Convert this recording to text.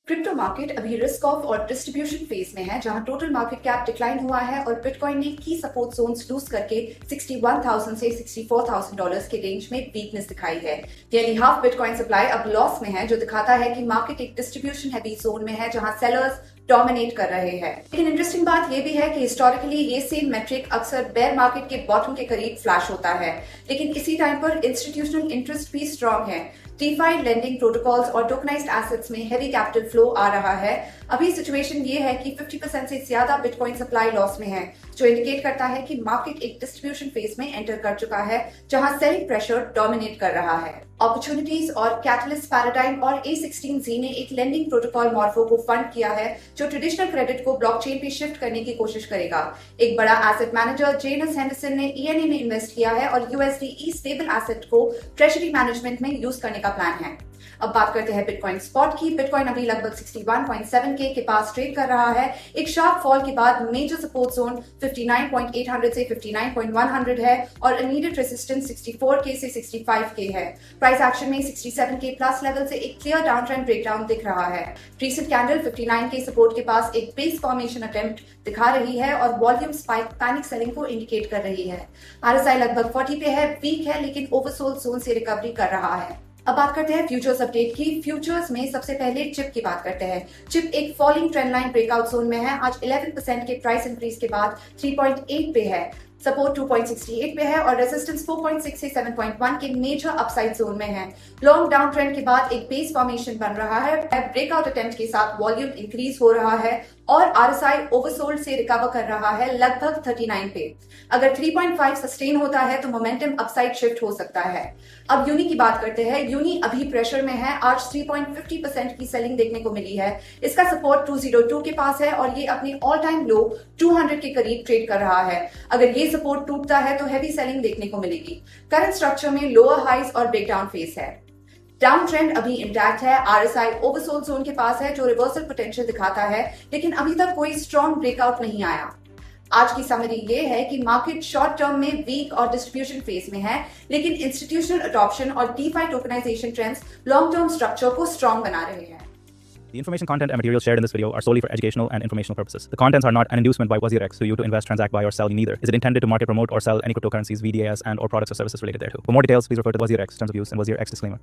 Crypto market अभी risk of और distribution phase में है, जहां टोटल मार्केट कैप डिक्लाइन हुआ है और बिटकॉइन ने की सपोर्ट जोन्स लूज करके 61,000 से $64,000 के रेंज में वीकनेस दिखाई है। यानी हाफ बिटकॉइन सप्लाई अब लॉस में है, जो दिखाता है कि मार्केट एक डिस्ट्रीब्यूशन हैवी जोन में है, जहां सेलर्स डोमिनेट कर रहे हैं। लेकिन इंटरेस्टिंग बात यह भी है कि हिस्टोरिकली ये सेम मेट्रिक अक्सर बेयर मार्केट के बॉटम के करीब फ्लैश होता है, लेकिन इसी टाइम पर इंस्टीट्यूशनल इंटरेस्ट भी स्ट्रांग है। DeFi लेंडिंग प्रोटोकॉल्स और टोकनाइज्ड एसेट्स में हेवी कैपिटल फ्लो आ रहा है। अभी सिचुएशन ये है कि 50% से ज्यादा बिटकॉइन सप्लाई लॉस में है, जो इंडिकेट करता है कि मार्केट एक डिस्ट्रीब्यूशन फेज में एंटर कर चुका है, जहां सेलिंग प्रेशर डोमिनेट कर रहा है। अपॉर्चुनिटीज और कैटलिस्ट पैराडाइम और A16Z ने एक लेंडिंग प्रोटोकॉल मॉर्फो को फंड किया है, जो ट्रेडिशनल क्रेडिट को ब्लॉकचेन पे शिफ्ट करने की कोशिश करेगा। एक बड़ा एसेट मैनेजर जेनस हेंडरसन ने ENA में इन्वेस्ट किया है और USDE स्टेबल एसेट को ट्रेजरी मैनेजमेंट में यूज करने का प्लान है। अब बात करते हैं बिटकॉइन स्पॉट की। बिटकॉइन अभी लगभग 61.7K के पास ट्रेड कर रहा है। एक शार्प फॉल के बाद मेजर सपोर्ट जोन 59.800 से 59.100 है और इमीडिएट रेजिस्टेंस 64K से 65K है। प्राइस एक्शन में 67K प्लस लेवल से एक क्लियर डाउन ट्रेंड ब्रेकडाउन दिख रहा है। रीसेंट कैंडल 59K सपोर्ट के पास एक बेस फॉर्मेशन अटेम्प्ट दिखा रही है और वॉल्यूम स्पाइक पैनिक सेलिंग को इंडिकेट कर रही है। RSI लगभग 40 पे है, वीक है, लेकिन ओवरसोल्ड जोन से रिकवरी कर रहा है। अब बात करते हैं फ्यूचर्स अपडेट की। फ्यूचर्स में सबसे पहले चिप की बात करते हैं। चिप एक falling trend line breakout zone में है। आज 11% के प्राइस इंक्रीज के बाद 3.8 पे है। सपोर्ट 2.68 पे है और रेजिस्टेंस 4.6 से 7.1 के मेजर अपसाइड जोन में है। लॉन्ग डाउन ट्रेंड के बाद एक बेस फॉर्मेशन बन रहा है। ब्रेकआउट अटेम्प्ट के साथ वॉल्यूम इंक्रीज हो रहा है और RSI ओवरसोल्ड से रिकवर कर रहा है लगभग 39 पे। अगर 3.5 सस्टेन होता है तो मोमेंटम अपसाइड शिफ्ट हो सकता है। अब यूनी की बात करते हैं। यूनी अभी प्रेशर में है। आज 3.50% की सेलिंग देखने को मिली है। इसका सपोर्ट 202 के पास है और ये अपनी ऑल टाइम लो 200 के करीब ट्रेड कर रहा है। अगर ये सपोर्ट टूटता है तो हैवी सेलिंग देखने को मिलेगी। करंट स्ट्रक्चर में लोअर हाइज और ब्रेकडाउन फेस है। डाउन ट्रेंड अभी इंटैक्ट है। RSI ओवरसोल्ड जोन के पास है, जो रिवर्सल पोटेंशियल दिखाता है, लेकिन अभी तक कोई स्ट्रॉन्ग ब्रेकआउट नहीं आया। आज की समरी ये है कि मार्केट शॉर्ट टर्म में वीक और डिस्ट्रीब्यूशन फेज में है, लेकिन इंस्टीट्यूशनल अडॉप्शन और DeFi tokenisation trends long term structure को स्ट्रॉन्ग बना रहे हैं। The information, content, and materials shared in this video are solely for educational and informational purposes. The contents are not an inducement by WazirX to you to invest, transact, buy, or sell neither. Is it intended to market, promote, or sell any cryptocurrencies, VDAs, and/or products or services related thereto? For more details, please refer to WazirX terms of use and WazirX disclaimer.